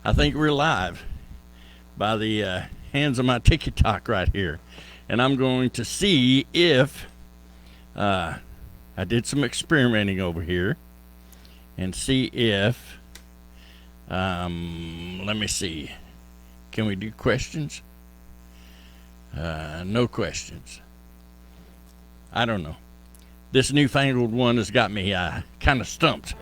I think we're live by the hands of my TikTok right here. And I'm going to see if I did some experimenting over here and see if, let me see, can we do questions? No questions. I don't know. This newfangled one has got me kind of stumped.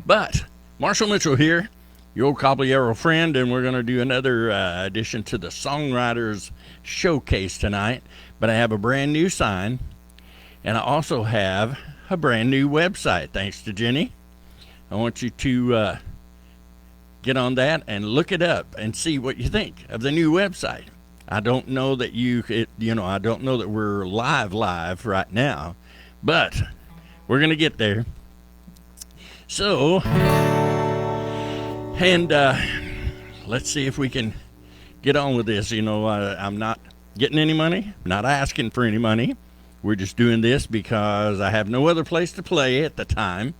But Marshall Mitchell here, your old Caballero friend, and we're going to do another addition to the Songwriters Showcase tonight. But I have a brand new sign, and I also have a brand new website, thanks to Jenny. I want you to get on that and look it up and see what you think of the new website. I don't know that I don't know that we're live right now, but we're going to get there. So, and let's see if we can get on with this. I'm not getting any money, not asking for any money. We're just doing this because I have no other place to play at the time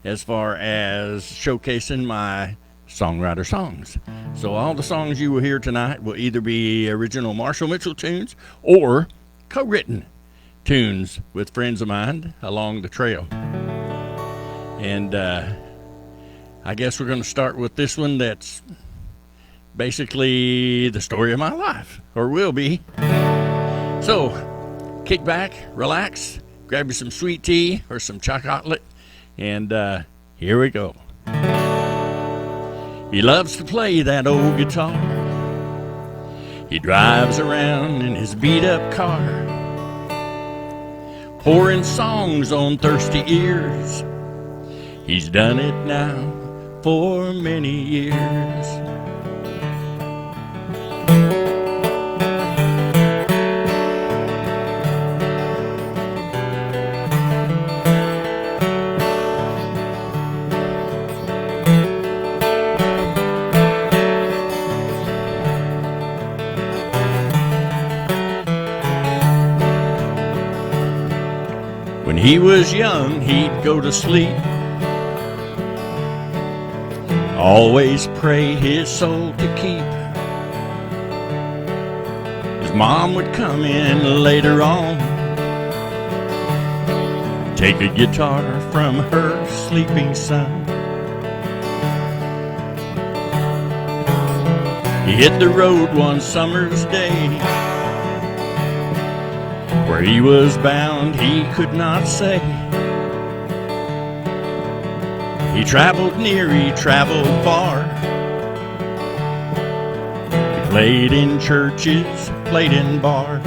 as far as showcasing my Songwriter songs. So all the songs you will hear tonight will either be original Marshall Mitchell tunes or co-written tunes with friends of mine along the trail. And I guess we're going to start with this one that's basically the story of my life, or will be. So kick back, relax, grab you some sweet tea or some chocolate, and here we go. He loves to play that old guitar. He drives around in his beat-up car, pouring songs on thirsty ears. He's done it now for many years. When he was young, he'd go to sleep, always pray his soul to keep. His mom would come in later on, take a guitar from her sleeping son. He hit the road one summer's day. Where he was bound, he could not say. He traveled near, he traveled far. He played in churches, played in bars.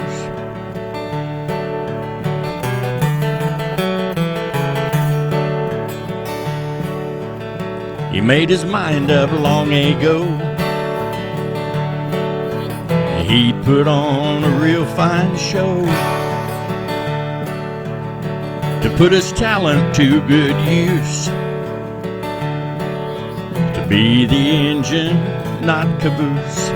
He made his mind up long ago. He'd put on a real fine show to put his talent to good use, to be the engine, not caboose.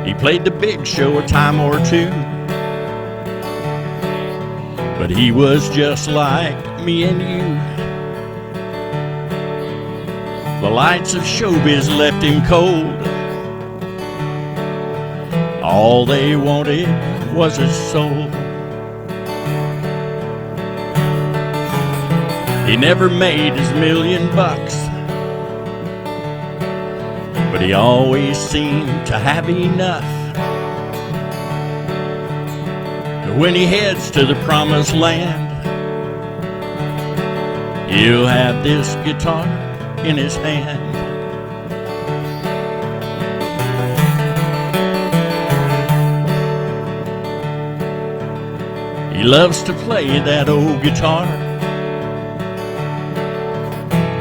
He played the big show a time or two, but he was just like me and you. The lights of showbiz left him cold. All they wanted was his soul. He never made his $1,000,000, but he always seemed to have enough. When he heads to the promised land, he'll have this guitar in his hand. He loves to play that old guitar,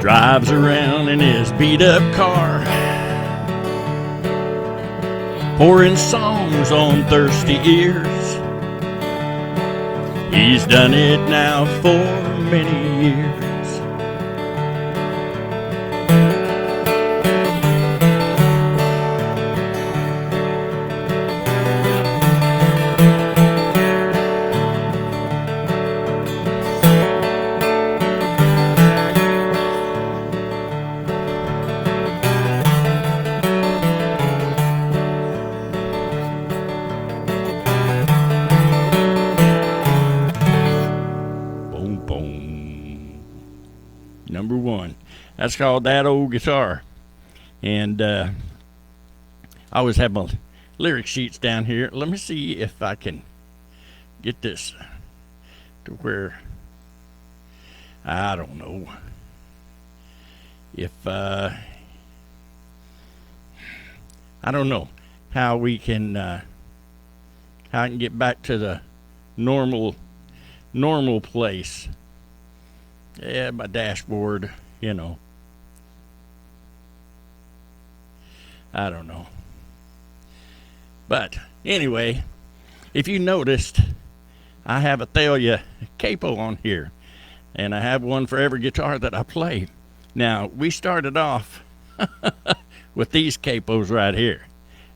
drives around in his beat-up car, pouring songs on thirsty ears. He's done it now for many years. Number one. That's called That Old Guitar. And I always have my lyric sheets down here. Let me see if I can get this to where, I don't know, if I don't know how we can how I can get back to the normal place. Yeah, my dashboard, you know. I don't know. But anyway, if you noticed, I have a Thalia capo on here. And I have one for every guitar that I play. Now, we started off with these capos right here.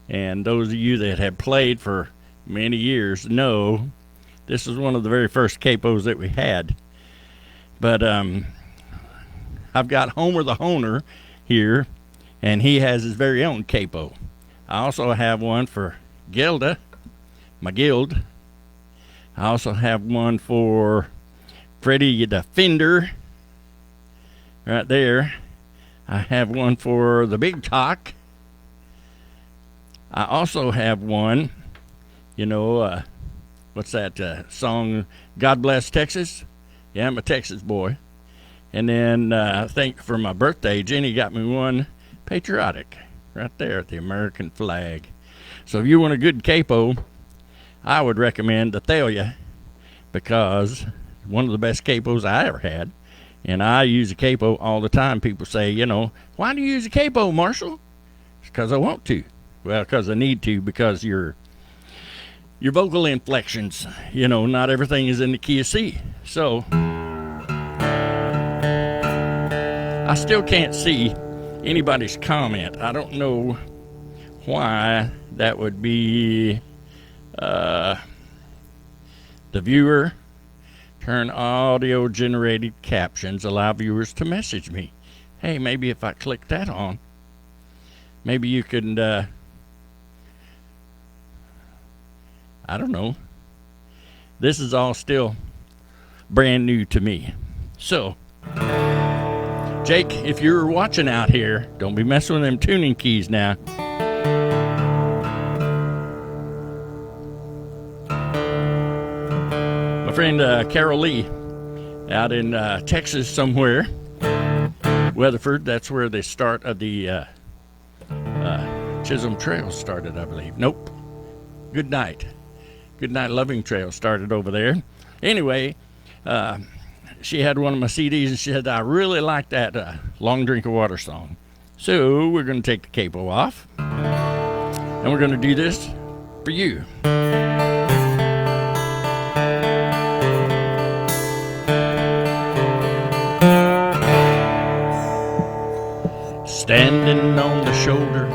And those of you that have played for many years know this is one of the very first capos that we had. But I've got Homer the Honer here, and he has his very own capo. I also have one for Gilda, my guild. I also have one for Freddie the Fender, right there. I have one for the Big Talk. I also have one, you know, what's that song, God Bless Texas? Yeah, I'm a Texas boy. And then I think for my birthday, Jenny got me one patriotic right there, the American flag. So if you want a good capo, I would recommend the Thalia, because one of the best capos I ever had. And I use a capo all the time. People say, you know, why do you use a capo, Marshall? It's because I want to. Well, because I need to, because your vocal inflections, you know, not everything is in the key of C. So I still can't see anybody's comment. I don't know why that would be. The viewer, turn audio generated captions, allow viewers to message me. Hey, maybe if I click that on, maybe you can, I don't know. This is all still brand new to me. So, Jake, if you're watching out here, don't be messing with them tuning keys now. My friend Carol Lee out in Texas somewhere, Weatherford, that's where the start of the Chisholm Trail started, I believe. Nope. Good Night Loving Trail started over there. Anyway, she had one of my CDs, and she said, I really like that Long Drink of Water song. So we're going to take the capo off, and we're going to do this for you. Standing on the shoulder,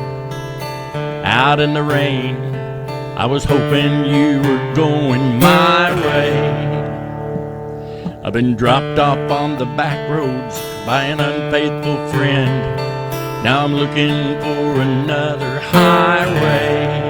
out in the rain, I was hoping you were going my way. I've been dropped off on the back roads by an unfaithful friend. Now I'm looking for another highway.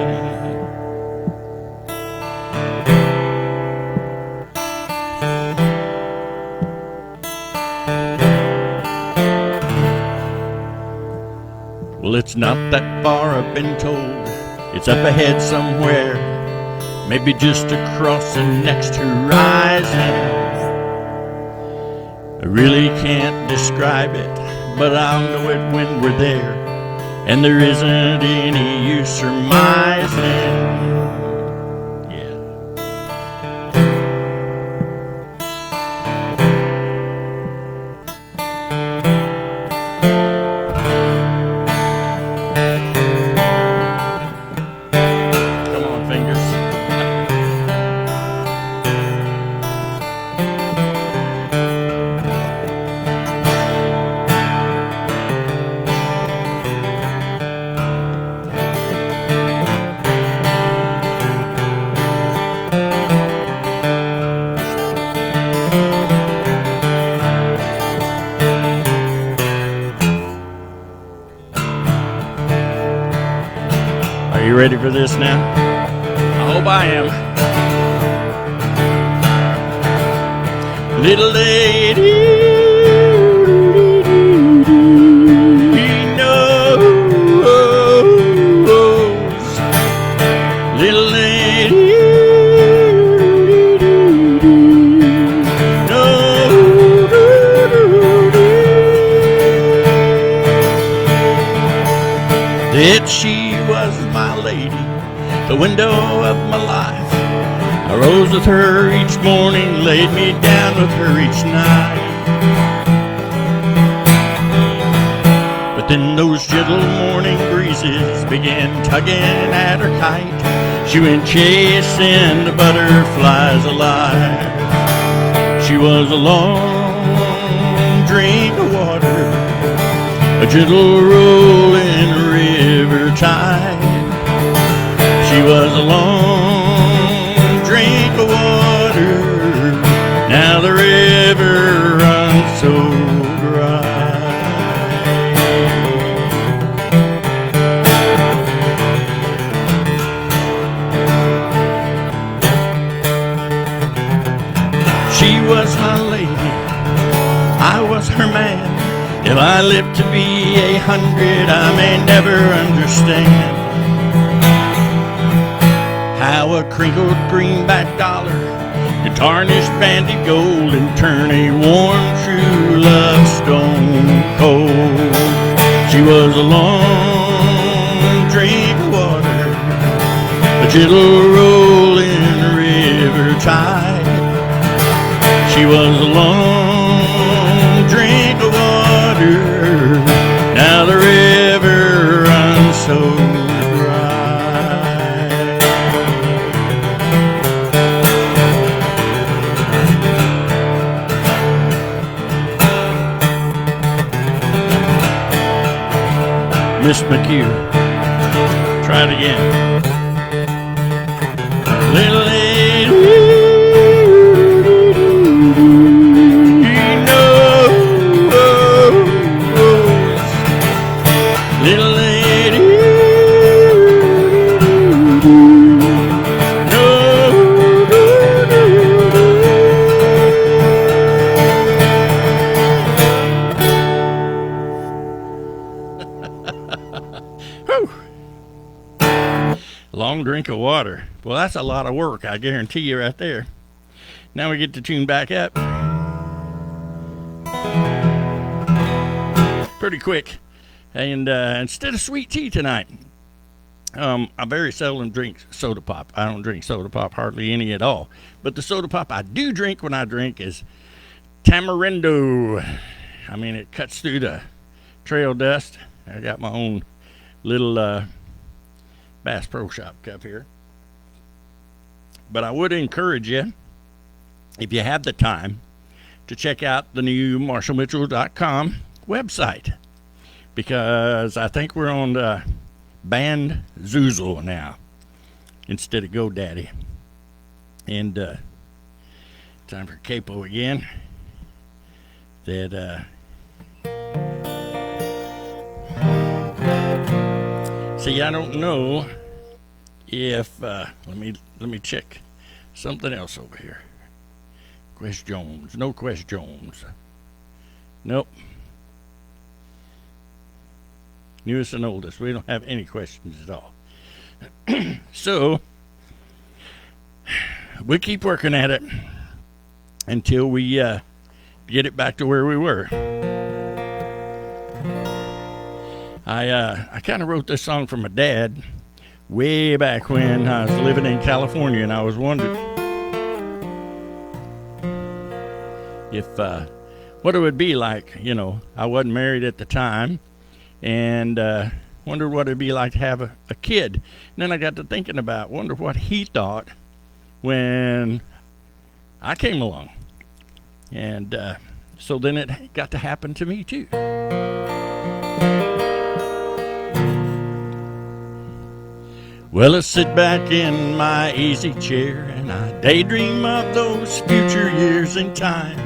Well, it's not that far, I've been told. It's up ahead somewhere, maybe just across the next horizon. I really can't describe it, but I'll know it when we're there, and there isn't any use surmising. ready for this now? I hope I am. Little lady knows. Little lady knows that she was my lady, the window of my life. I rose with her each morning, laid me down with her each night. But then those gentle morning breezes began tugging at her kite. She went chasing the butterflies alive. She was a long drink of water, a gentle rolling river tide. She was a long drink of water, now the river runs so dry. She was my lady, I was her man. If I live to be 100, I may never understand how a crinkled greenback dollar could tarnish banded gold and turn a warm true love stone cold. She was a long drink of water, a gentle rolling river tide. She was a long drink of water, now the river runs so dry. Miss McHugh, try it again. Little lady drink of water. Well, that's a lot of work, I guarantee you right there. Now we get to tune back up. Pretty quick. And instead of sweet tea tonight, I very seldom drink soda pop. I don't drink soda pop hardly any at all. But the soda pop I do drink when I drink is tamarindo. I mean, it cuts through the trail dust. I got my own little Bass Pro Shop cup here. But I would encourage you, if you have the time, to check out the new MarshallMitchell.com website, because I think we're on the Band Zoozle now instead of GoDaddy. And time for Capo again. That see, I don't know if let me check something else over here. Quest Jones, no Quest Jones. Nope. Newest and oldest. We don't have any questions at all. So we keep working at it until we get it back to where we were. I kind of wrote this song for my dad way back when I was living in California, and I was wondering if what it would be like. You know, I wasn't married at the time, and wondered what it'd be like to have a kid. And then I got to thinking about, wonder what he thought when I came along. And so then it got to happen to me too. Well, I sit back in my easy chair and I daydream of those future years in time.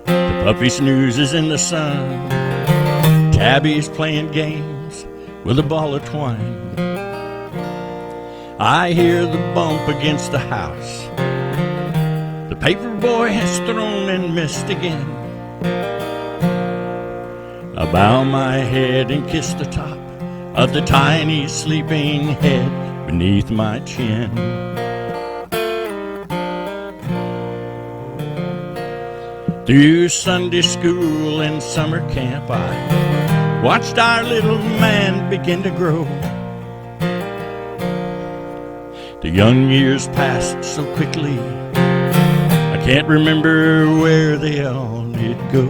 The puppy snoozes in the sun, Tabby's playing games, with a ball of twine. I hear the bump against the house. The paper boy has thrown and missed again. I bow my head and kiss the top of the tiny sleeping head beneath my chin. Through Sunday school and summer camp, I watched our little man begin to grow. The young years passed so quickly, I can't remember where they all did go.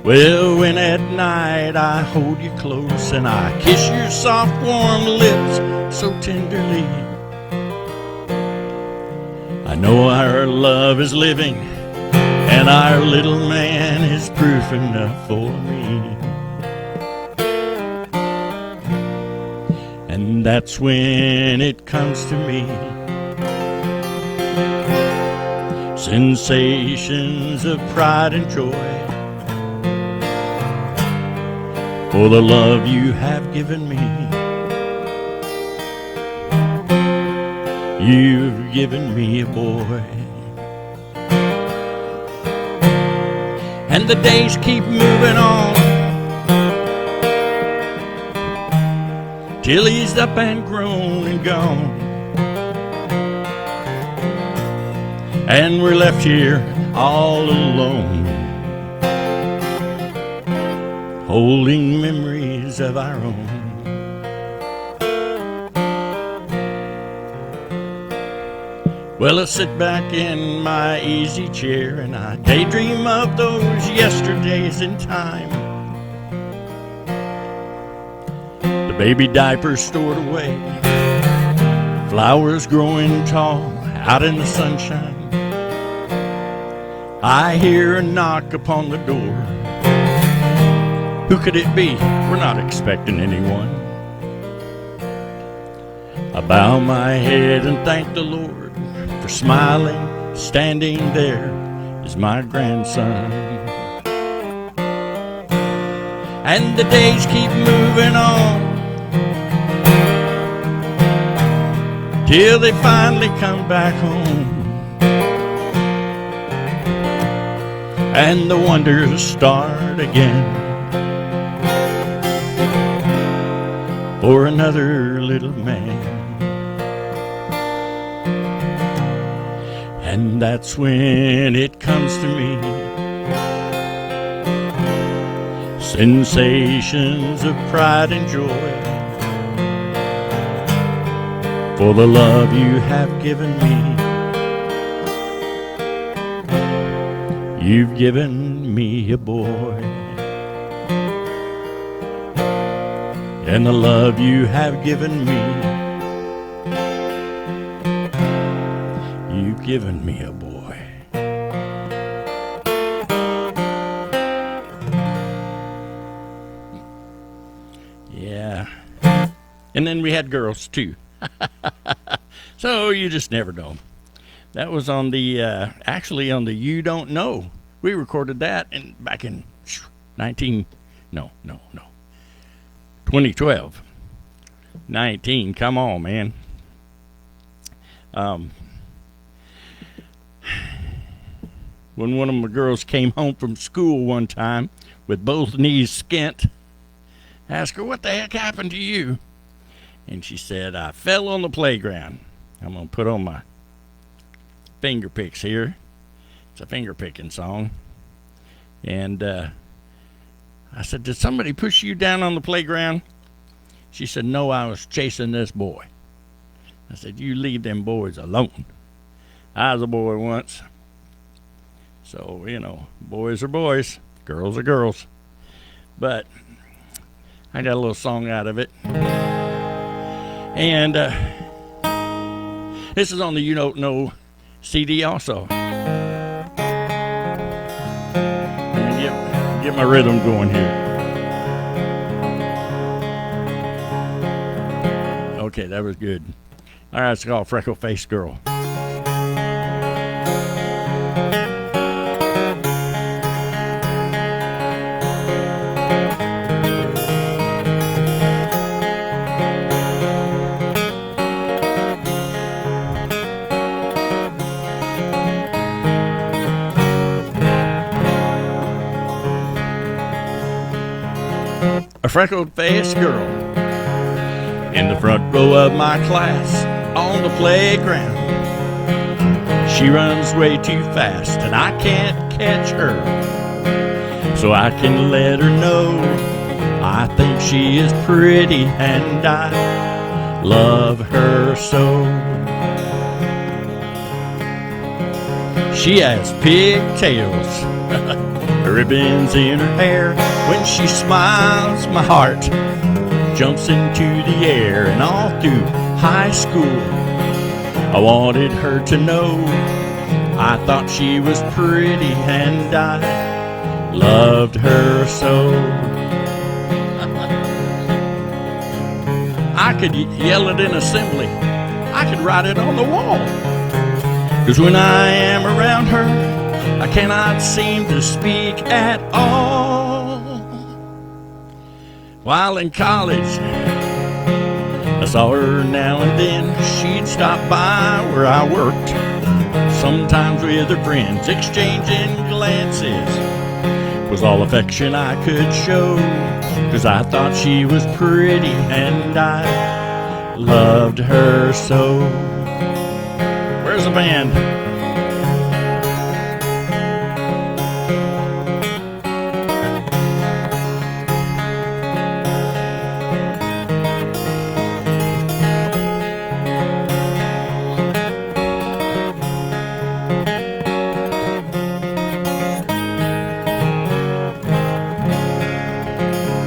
Well, when at night I hold you close and I kiss your soft warm lips so tenderly, I know our love is living and our little man is proof enough for me. And that's when it comes to me. Sensations of pride and joy for the love you have given me. You've given me a boy. And the days keep moving on till he's up and grown and gone, and we're left here all alone, holding memories of our own. Well, I sit back in my easy chair and I daydream of those yesterdays in time. The baby diapers stored away, flowers growing tall out in the sunshine. I hear a knock upon the door. Who could it be? We're not expecting anyone. I bow my head and thank the Lord for smiling. Standing there is my grandson. And the days keep moving on till they finally come back home, and the wonders start again for another little man. And that's when it comes to me. Sensations of pride and joy for the love you have given me. You've given me a boy, and the love you have given me, you've given me a boy. Yeah. And then we had girls too. So you just never know. That was on the actually on the You Don't Know. We recorded that back in 2012. 19, come on, man. When one of my girls came home from school one time with both knees skint, I asked her, what the heck happened to you? And she said, I fell on the playground. I'm going to put on my finger picks here. It's a finger picking song. And I said, did somebody push you down on the playground? She said, no, I was chasing this boy. I said, you leave them boys alone. I was a boy once. So, you know, boys are boys, girls are girls. But I got a little song out of it. And this is on the You Don't Know CD also. Get my rhythm going here. Okay, that was good. All right, it's called Freckle Faced Girl. freckled-faced girl in the front row of my class on the playground. She runs way too fast and I can't catch her, so I can let her know I think she is pretty and I love her so. She has pigtails, ribbons in her hair. When she smiles, my heart jumps into the air. And all through high school, I wanted her to know I thought she was pretty and I loved her so. I could yell it in assembly, I could write it on the wall, 'cause when I am around her, I cannot seem to speak at all. While in college, I saw her now and then. She'd stop by where I worked, sometimes with her friends, exchanging glances. Was all affection I could show, 'cause I thought she was pretty and I loved her so. Where's the band?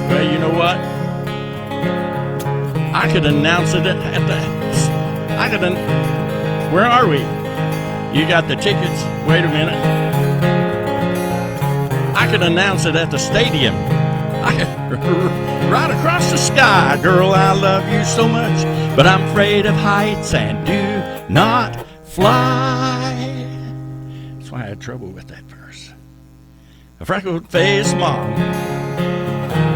Well, you know what? I could announce it at the... Where are we? You got the tickets? Wait a minute. I could announce it at the stadium. Right across the sky. Girl, I love you so much, but I'm afraid of heights and do not fly. That's why I had trouble with that verse. A freckled-faced mom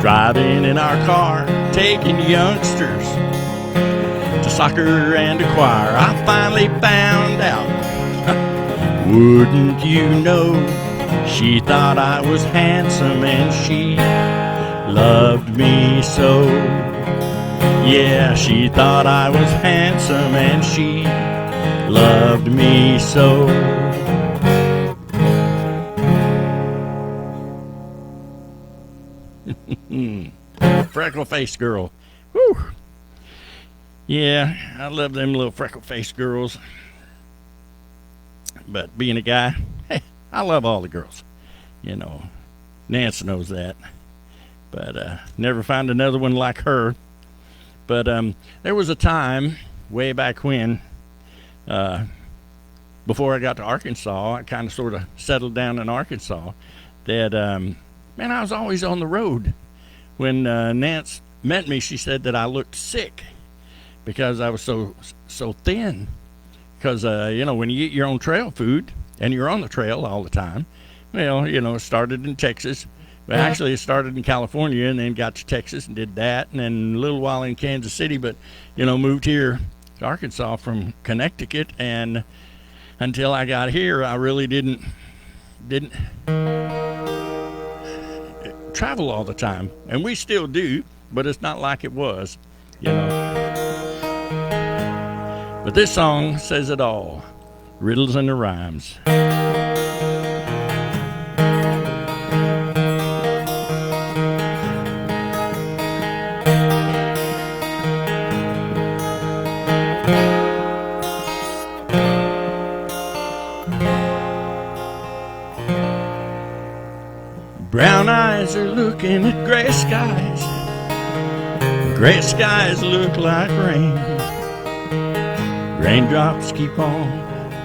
driving in our car, taking youngsters to soccer and to choir. I finally found out, wouldn't you know, she thought I was handsome and she loved me so. Yeah, she thought I was handsome and she loved me so. Freckle-faced girl. Whew. Yeah, I love them little freckle-faced girls. But being a guy, hey, I love all the girls. You know, Nance knows that. But never found another one like her. But there was a time way back when, before I got to Arkansas, I kind of sort of settled down in Arkansas, that, man, I was always on the road. When Nance met me, she said that I looked sick because I was so thin. Because, you know, when you eat your own trail food and you're on the trail all the time, well, you know, it started in Texas. But actually, it started in California and then got to Texas and did that. And then a little while in Kansas City, but, you know, moved here to Arkansas from Connecticut. And until I got here, I really didn't travel all the time, and we still do, but it's not like it was, you know. But this song says it all. Riddles and the rhymes. Brown eyes are looking at gray skies. Gray skies look like rain. Raindrops keep on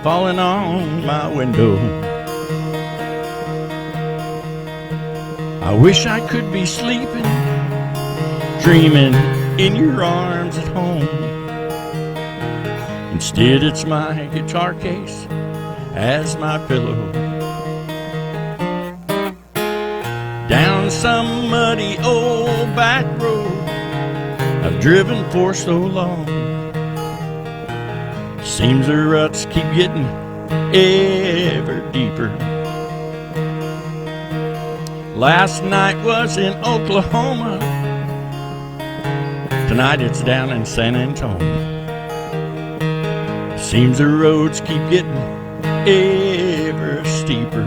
falling on my window. I wish I could be sleeping, dreaming in your arms at home. Instead, it's my guitar case as my pillow. Down some muddy old back road I've driven for so long. Seems the ruts keep getting ever deeper. Last night was in Oklahoma, Tonight it's down in San Antonio. Seems the roads keep getting ever steeper,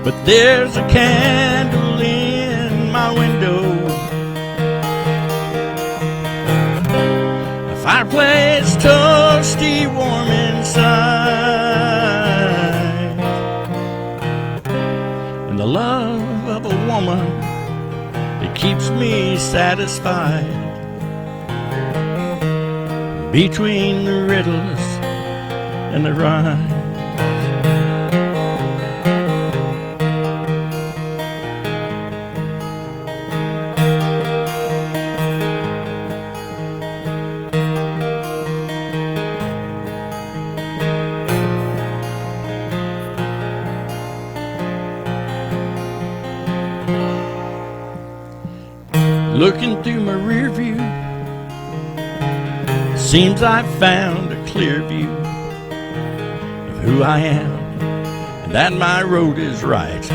but there's a candle in my window, a fireplace toasty warm inside, and the love of a woman that keeps me satisfied. Between the riddles and the rhymes, looking through my rear view, seems I've found a clear view of who I am and that my road is right.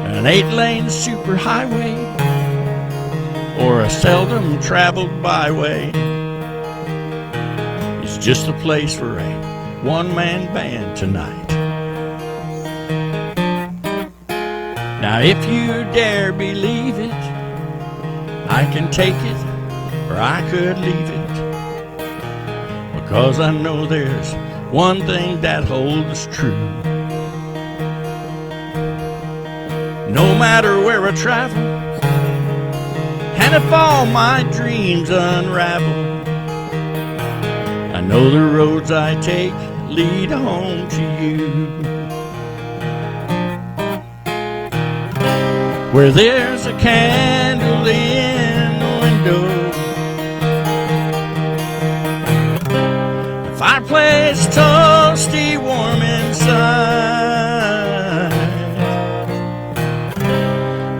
An 8-lane superhighway or a seldom traveled byway is just a place for a one-man band tonight. Now if you dare believe it, I can take it or I could leave it, because I know there's one thing that holds true. No matter where I travel, and if all my dreams unravel, I know the roads I take lead home to you. Where there's a candle in the window, a fireplace toasty warm inside,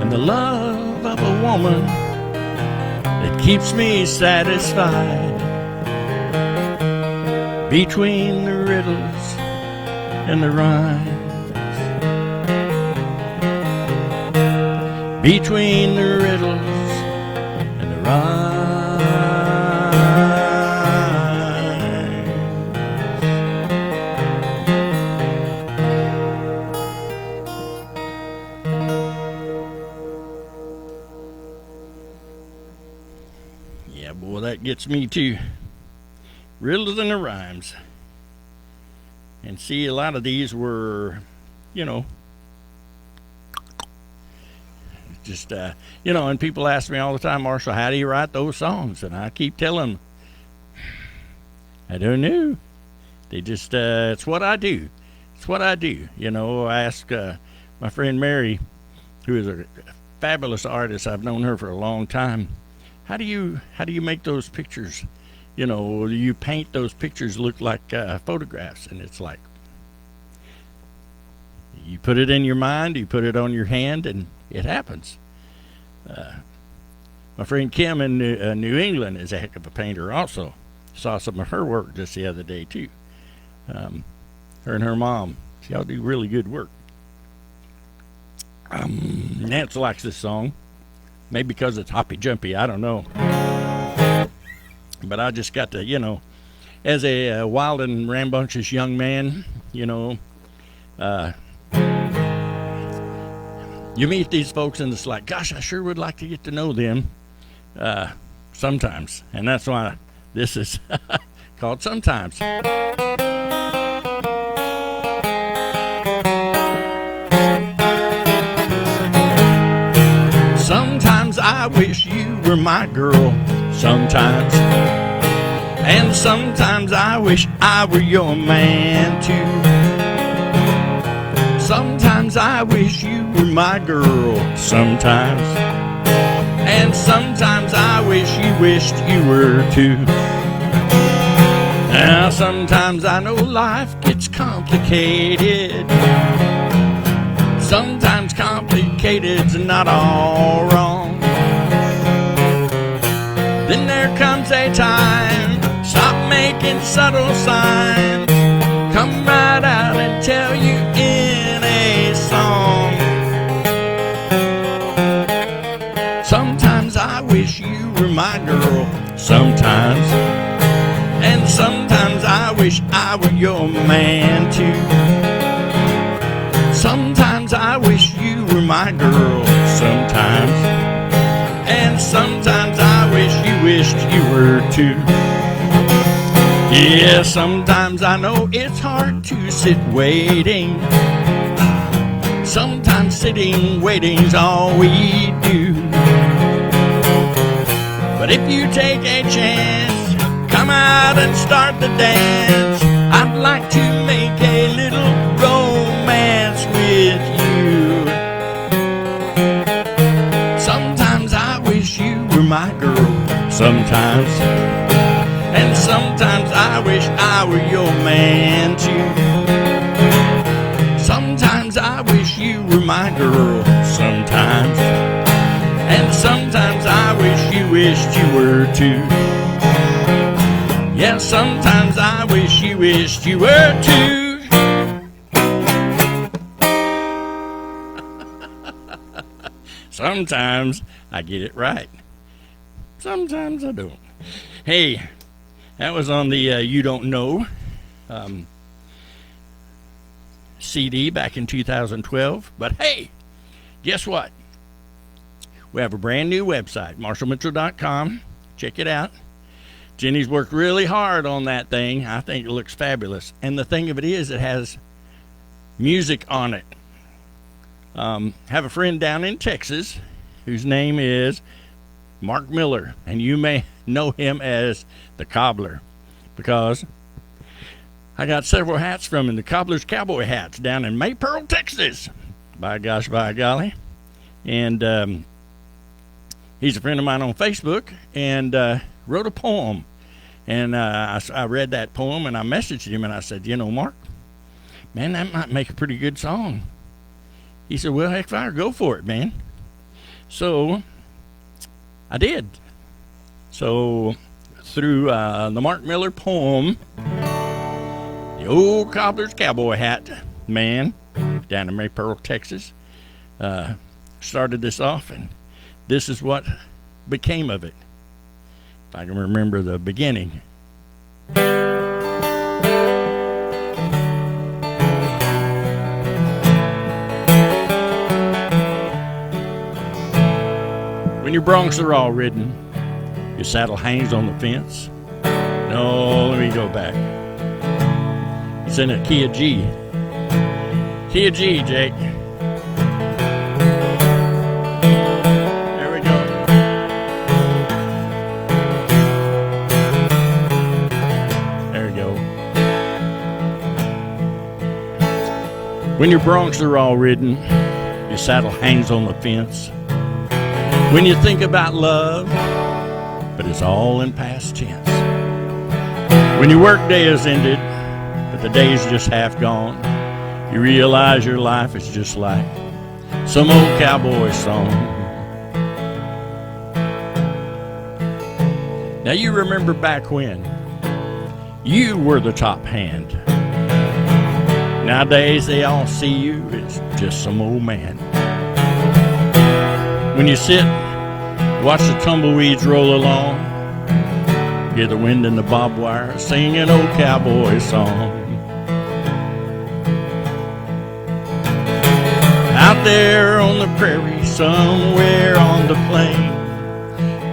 and the love of a woman that keeps me satisfied. Between the riddles and the rhymes, between the riddles and the rhymes. Yeah, boy, that gets me too. Riddles and the rhymes. And see, a lot of these were, just, and people ask me all the time, Marshall, how do you write those songs? And I keep telling them, I don't know. They just, it's what I do. It's what I do. I ask my friend Mary, who is a fabulous artist. I've known her for a long time. How do you make those pictures? You paint those pictures look like photographs, and it's like, you put it in your mind, you put it on your hand, and it happens. My friend Kim in New England is a heck of a painter also. Saw some of her work just the other day too. Her and her mom, y'all do really good work. Nance likes this song, maybe because it's hoppy jumpy, I don't know. But I just got to, as a wild and rambunctious young man, you meet these folks and it's like, gosh, I sure would like to get to know them sometimes. And that's why this is called Sometimes. Sometimes I wish you were my girl. Sometimes. And sometimes I wish I were your man too. Sometimes I wish you were my girl. Sometimes. And sometimes I wish you wished you were too. Now sometimes I know life gets complicated. Sometimes complicated's not all wrong. Then there comes a time, stop making subtle signs, come right out and tell you in a song. sometimes I wish you were my girl. Sometimes. And sometimes I wish I were your man too. Sometimes I wish you were my girl. Sometimes. And sometimes I wish you wished you were too. Yeah, sometimes I know it's hard to sit waiting. Sometimes sitting waiting's all we do. But if you take a chance, come out and start the dance. I'd like to make a little romance with you. Sometimes I wish you were my girl. Sometimes. And sometimes I wish I were your man too. Sometimes I wish you were my girl. Sometimes. And sometimes I wish you wished you were too. Yeah, sometimes I wish you wished you were too. Sometimes I get it right. Sometimes I don't. Hey, that was on the You Don't Know CD back in 2012. But hey, guess what? We have a brand new website, marshallmitchell.com. Check it out. Jenny's worked really hard on that thing. I think it looks fabulous. And the thing of it is, it has music on it. Have a friend down in Texas whose name is Mark Miller, and you may know him as the Cobbler, because I got several hats from him, the Cobbler's Cowboy hats down in Maypearl, Texas. By gosh, by golly. And he's a friend of mine on Facebook, and wrote a poem. And I read that poem, and I messaged him, and I said, you know, Mark, man, that might make a pretty good song. He said, well, heck, fire, go for it, man. So I did. So through the Mark Miller poem, the old Cobbler's Cowboy hat man down in Maypearl, Texas, started this off, and this is what became of it, if I can remember the beginning. When your broncs are all ridden, your saddle hangs on the fence. No, let me go back. It's in a key of G. Key of G, Jake. There we go. There we go. When your broncs are all ridden, your saddle hangs on the fence. When you think about love, but it's all in past tense. When your work day is ended, but the day's just half gone, you realize your life is just like some old cowboy song. Now you remember back when you were the top hand. Nowadays they all see you as just some old man. When you sit, watch the tumbleweeds roll along, hear the wind in the barbed wire, sing an old cowboy song. Out there on the prairie, somewhere on the plain,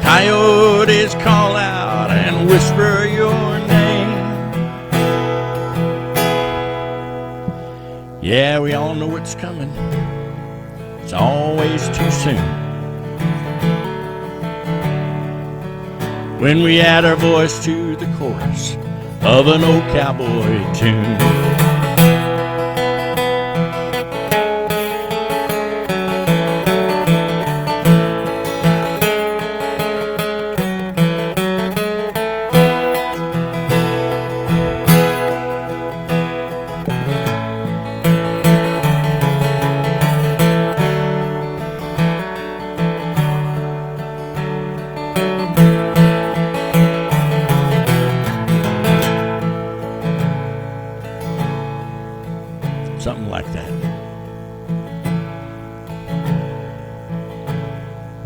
coyotes call out and whisper your name. Yeah, we all know it's coming. It's always too soon. When we add our voice to the chorus of an old cowboy tune.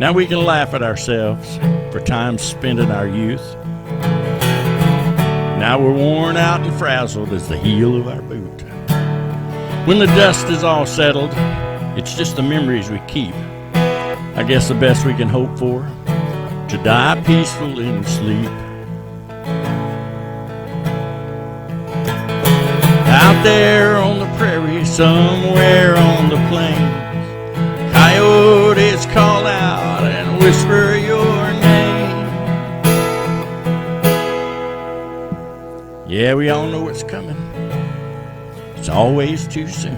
Now we can laugh at ourselves for times spent in our youth. Now we're worn out and frazzled as the heel of our boot. When the dust is all settled, it's just the memories we keep. I guess the best we can hope for, to die peaceful in sleep. Out there on the prairie, somewhere on the plains, coyotes call out and whisper your name. Yeah, we all know what's coming. It's always too soon.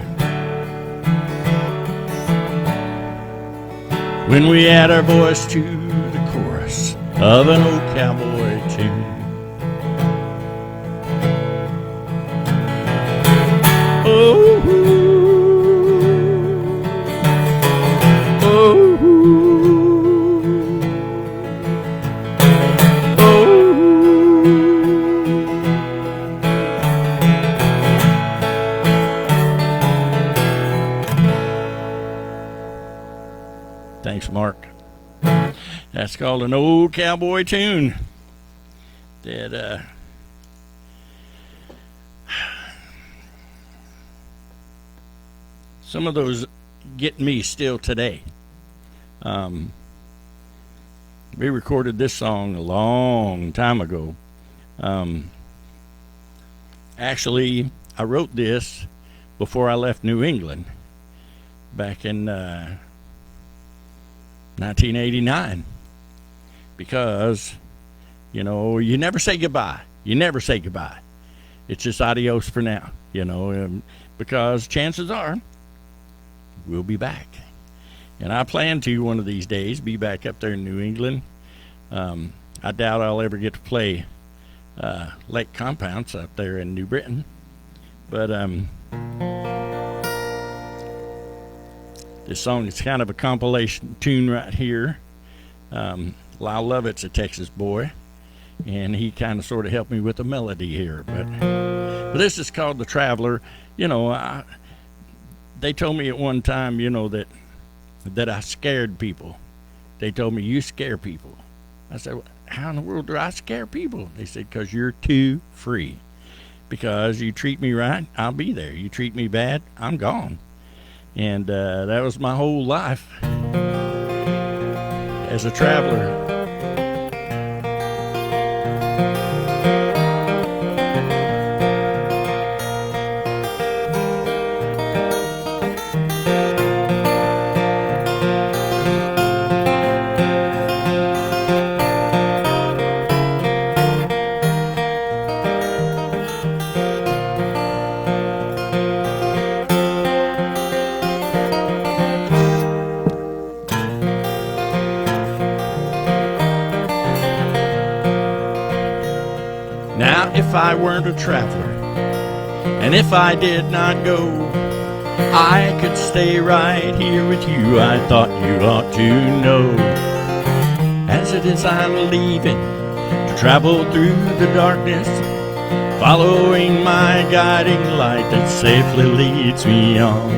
When we add our voice to the chorus of an old cowboy tune. Oh, oh, oh. Thanks, Mark. That's called an old cowboy tune. That some of those get me still today. We recorded this song a long time ago. Actually, I wrote this before I left New England back in 1989, because, you know, you never say goodbye. You never say goodbye. It's just adios for now, you know, because chances are we'll be back. And I plan to one of these days be back up there in New England. I doubt I'll ever get to play Lake Compounce up there in New Britain. But this song is kind of a compilation tune right here. Lyle Lovett's a Texas boy, and he kind of sort of helped me with the melody here. But this is called The Traveler. You know, they told me at one time, you know, that I scared people. They told me, you scare people. I said, well, how in the world do I scare people? They said, because you're too free. Because you treat me right, I'll be there. You treat me bad, I'm gone. And that was my whole life as a traveler. Now, if I weren't a traveler, and if I did not go, I could stay right here with you. I thought you ought to know. As it is I'm leaving to travel through the darkness, following my guiding light that safely leads me on.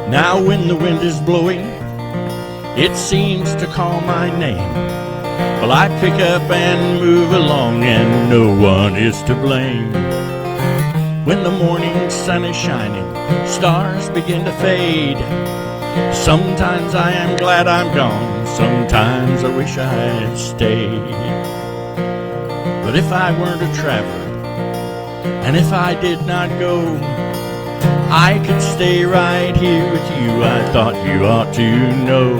Now when the wind is blowing, it seems to call my name. Well, I pick up and move along, and no one is to blame. When the morning sun is shining, stars begin to fade. Sometimes I am glad I'm gone, sometimes I wish I had stayed. But if I weren't a traveler, and if I did not go, I could stay right here with you. I thought you ought to know.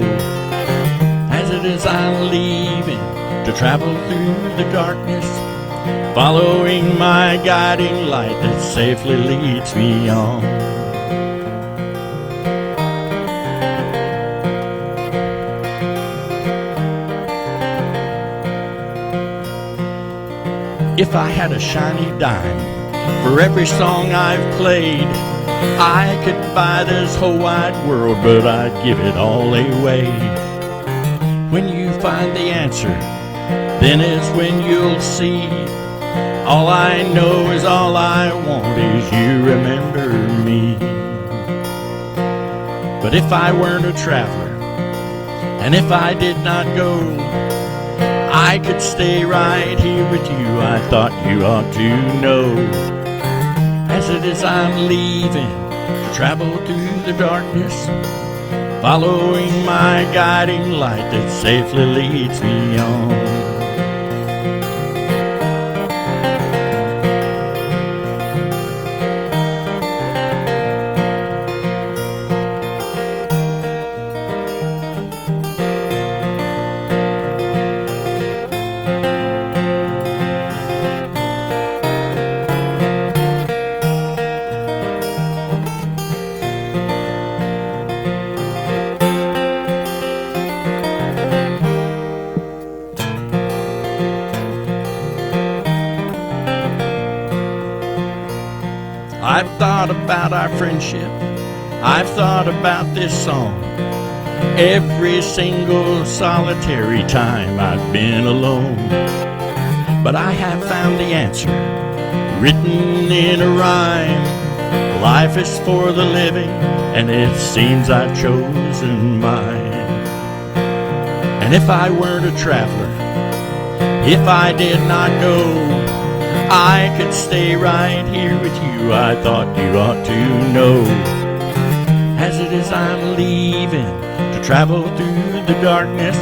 As it is I'm leaving to travel through the darkness, following my guiding light that safely leads me on. If I had a shiny dime for every song I've played, I could buy this whole wide world, but I'd give it all away. When you find the answer, then is when you'll see. All I know is all I want is you remember me. But if I weren't a traveler, and if I did not go, I could stay right here with you. I thought you ought to know. As it is I'm leaving to travel through the darkness, following my guiding light that safely leads me on. I've thought about our friendship, I've thought about this song, every single solitary time I've been alone. But I have found the answer, written in a rhyme. Life is for the living, and it seems I've chosen mine. And if I weren't a traveler, if I did not go, I could stay right here with you. I thought you ought to know. As it is I'm leaving to travel through the darkness,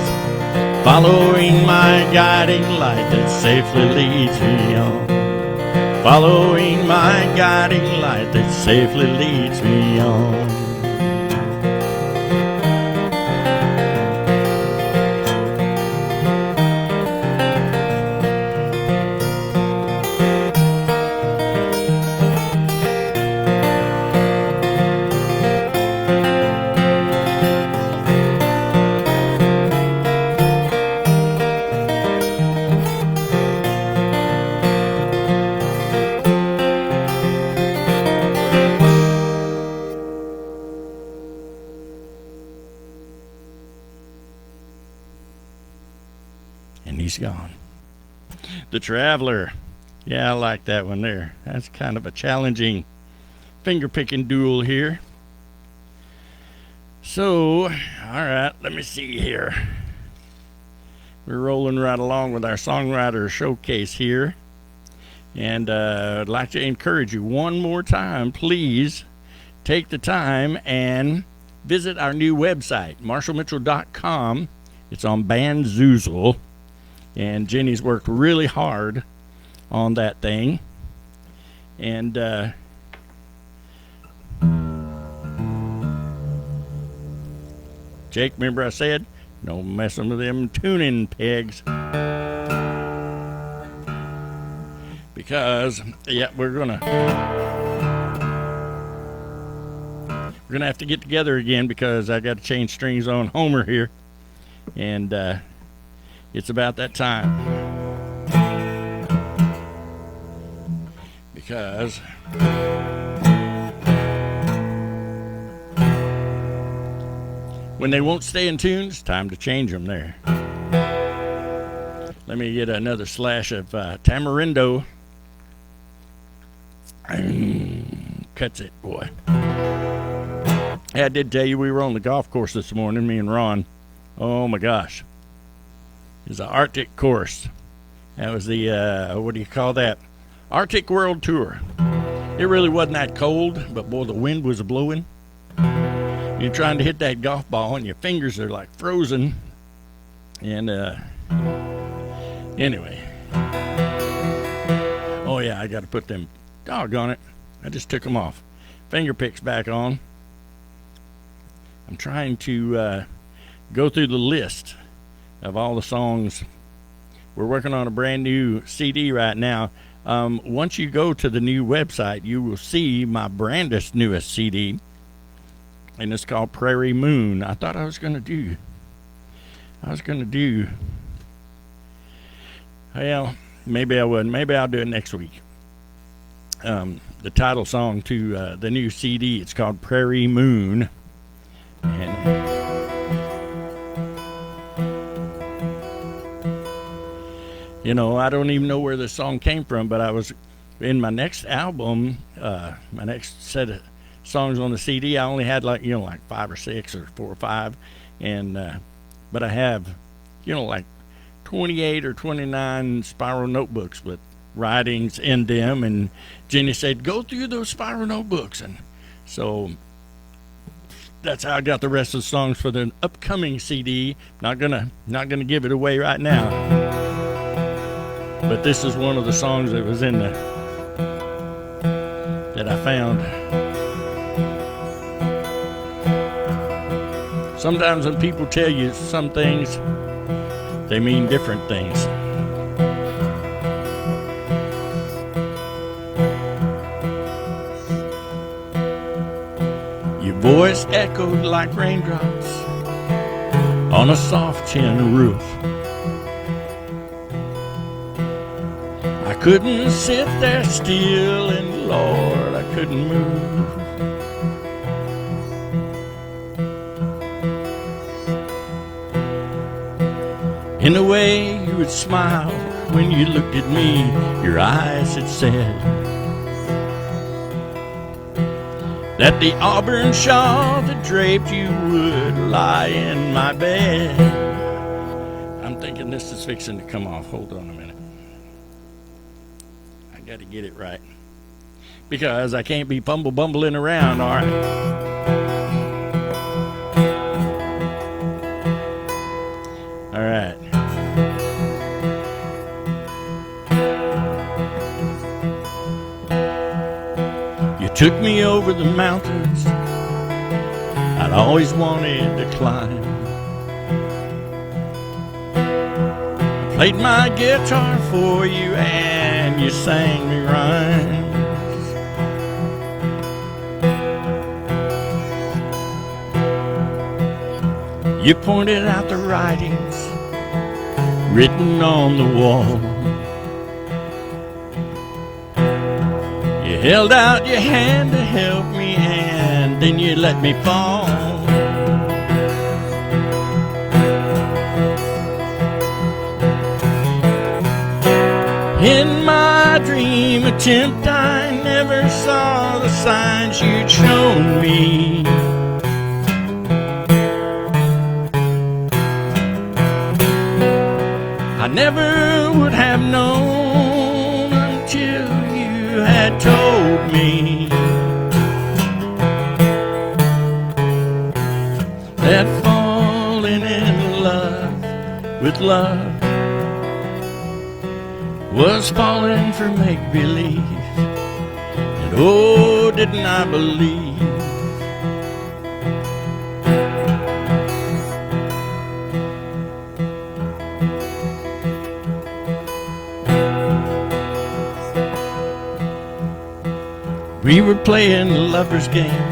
following my guiding light that safely leads me on. Following my guiding light that safely leads me on. And he's gone. The Traveler. Yeah, I like that one there. That's kind of a challenging finger-picking duel here. So, all right, let me see here. We're rolling right along with our Songwriter Showcase here. And I'd like to encourage you one more time, please take the time and visit our new website, marshallmitchell.com. It's on Banzoozle. And Jenny's worked really hard on that thing. And Jake, remember I said, no messing with them tuning pegs. Because, yeah, we're gonna have to get together again because I got to change strings on Homer here. And it's about that time. Because when they won't stay in tune, it's time to change them there. Let me get another slash of Tamarindo. Cuts it, boy. Hey, I did tell you we were on the golf course this morning, me and Ron. Oh my gosh. It's an Arctic course. That was the, what do you call that? Arctic World Tour. It really wasn't that cold, but boy, the wind was blowing. You're trying to hit that golf ball and your fingers are like frozen. And, anyway. Oh yeah, I got to put them, doggone it. I just took them off. Finger picks back on. I'm trying to go through the list of all the songs. We're working on a brand new CD right now. Once you go to the new website, you will see my brandest newest CD, and it's called Prairie Moon. I thought I was going to do, well, maybe I wouldn't. Maybe I'll do it next week. The title song to the new CD, it's called Prairie Moon. And you know, I don't even know where this song came from, but I was in my next album, my next set of songs on the CD. I only had like 5 or 6 or 4 or 5, and but I have like 28 or 29 spiral notebooks with writings in them. And Jenny said, "Go through those spiral notebooks," and so that's how I got the rest of the songs for the upcoming CD. Not gonna give it away right now, but this is one of the songs that was in that I found. Sometimes when people tell you some things, they mean different things. Your voice echoed like raindrops on a soft tin roof. I couldn't sit there still, and Lord, I couldn't move. In the way you would smile when you looked at me, your eyes had said that the auburn shawl that draped you would lie in my bed. I'm thinking this is fixing to come off. Hold on a minute. I got to get it right, because I can't be bumbling around, all right? All right. You took me over the mountains I'd always wanted to climb. I played my guitar for you and you sang me rhymes. You pointed out the writings written on the wall. You held out your hand to help me, and then you let me fall. In my dream attempt, I never saw the signs you'd shown me. I never would have known until you had told me that falling in love with love was falling for make-believe. And oh, didn't I believe. We were playing the lover's game,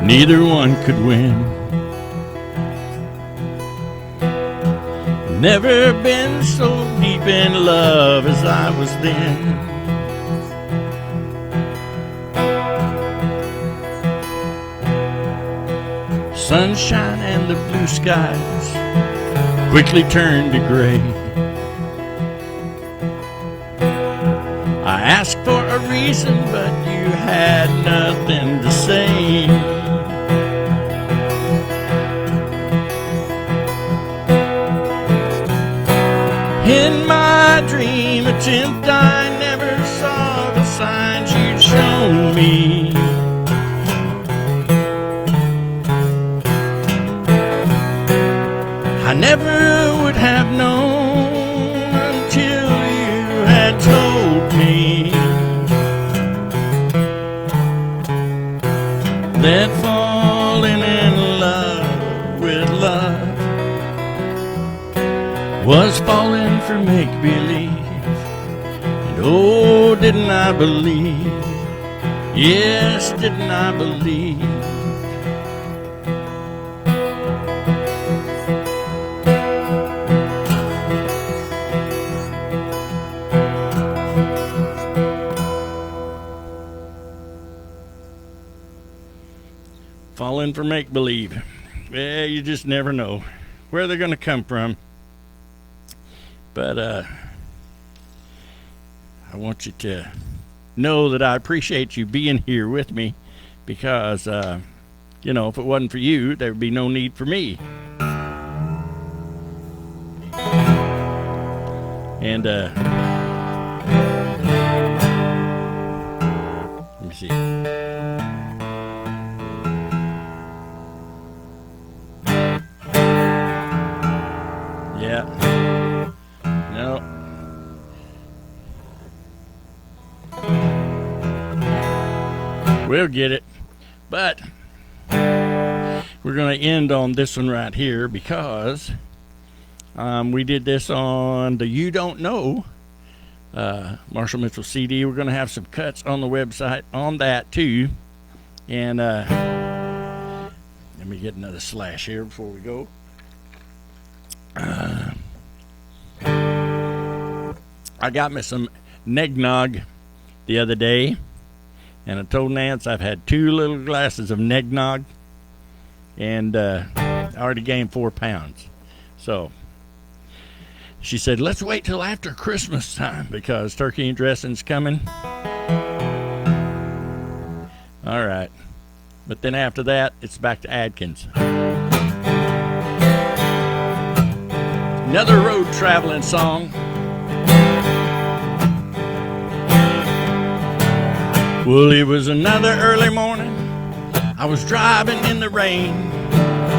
neither one could win. Never been so deep in love as I was then. Sunshine and the blue skies quickly turned to gray. I asked for a reason, but you had nothing to say. In my dream attempt, I never saw the signs you'd shown me. I never would have known until you had told me that falling in love with love was falling for make-believe. And oh, didn't I believe, yes, didn't I believe. Falling for make-believe. Well, you just never know where they're going to come from. But I want you to know that I appreciate you being here with me because, you know, if it wasn't for you, there would be no need for me. And, let me see. Yeah. No. We'll get it. But we're going to end on this one right here because we did this on the You Don't Know Marshall Mitchell CD. We're going to have some cuts on the website on that too. And let me get another slash here before we go. I got me some Negnog the other day, and I told Nance I've had 2 little glasses of Negnog, and I already gained 4 pounds. So she said, let's wait till after Christmas time because turkey and dressing's coming. All right. But then after that, it's back to Adkins. Another road traveling song. Well, it was another early morning. I was driving in the rain,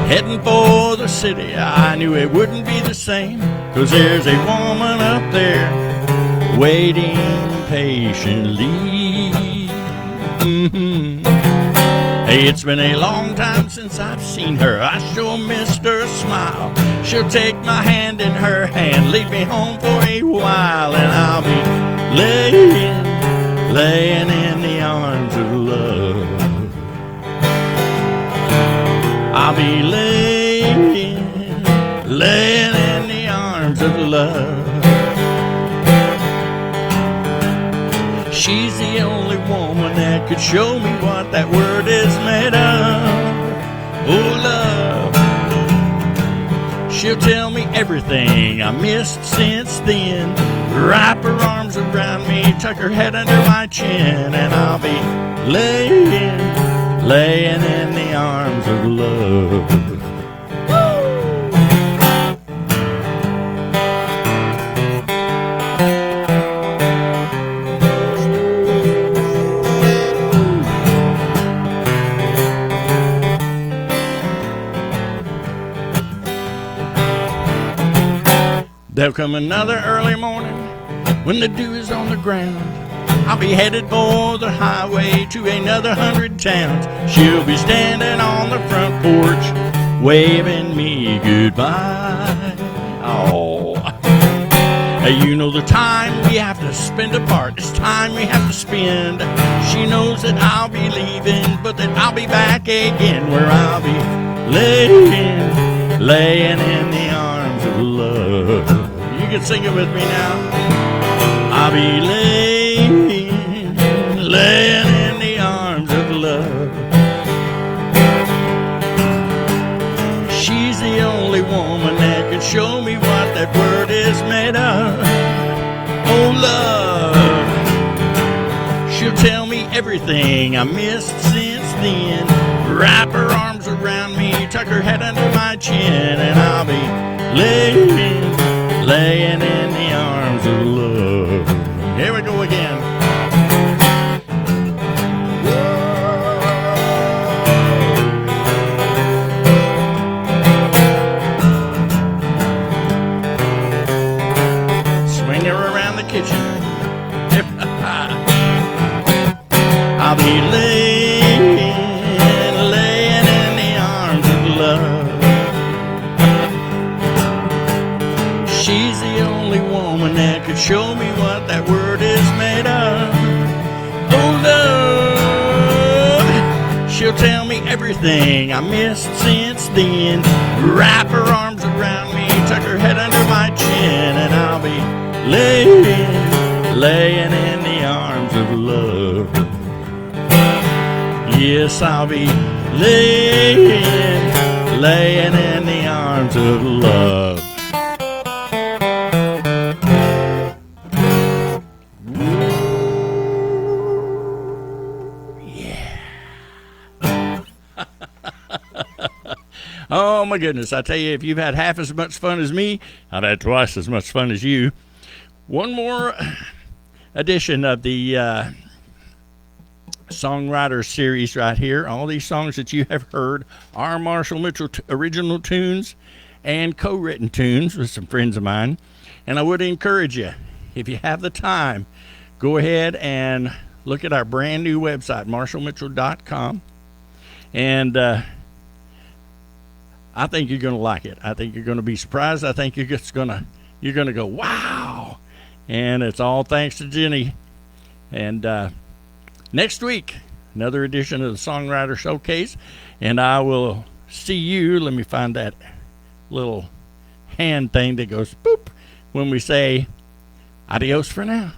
heading for the city. I knew it wouldn't be the same, 'cause there's a woman up there waiting patiently. Hey, it's been a long time since I've seen her. I sure missed her smile. She'll take my hand in her hand, lead me home for a while, and I'll be laying in the arms of love. I'll be laying in the arms of love. She's the only woman that could show me what that word is made of. Oh, love. She'll tell me everything I missed since then. Wrap her arms around me, tuck her head under my chin, and I'll be laying in the arms of love. There'll come another early morning when the dew is on the ground. I'll be headed for the highway to another 100 towns. She'll be standing on the front porch, waving me goodbye. Oh, hey, you know the time we have to spend apart, it's time we have to spend. She knows that I'll be leaving, but that I'll be back again, where I'll be laying in the arms of love. You can sing it with me now. I'll be laying in the arms of love. She's the only woman that can show me what that word is made of. Oh, love. She'll tell me everything I missed since then. Wrap her arms around me, tuck her head under my chin, and I'll be laying in the arms of love. Here we go again. Swing her around the kitchen. I'll be laying in the arms of love. She's the only woman that could show me what that word is made of. Oh, love. She'll tell me everything I missed since then. Wrap her arms around me, tuck her head under my chin, and I'll be laying in the arms of love. Yes, I'll be laying in the arms of love. Yeah. Oh my goodness! I tell you, if you've had half as much fun as me, I've had twice as much fun as you. One more edition of the Songwriter series right here. All these songs that you have heard are Marshall Mitchell original tunes and co-written tunes with some friends of mine. And I would encourage you, if you have the time, go ahead and look at our brand new website, marshallmitchell.com. And I think you're going to like it. I think you're going to be surprised. I think you're going to go, wow. And it's all thanks to Jenny. And next week, another edition of the Songwriter Showcase. And I will see you. Let me find that little hand thing that goes boop when we say adios for now.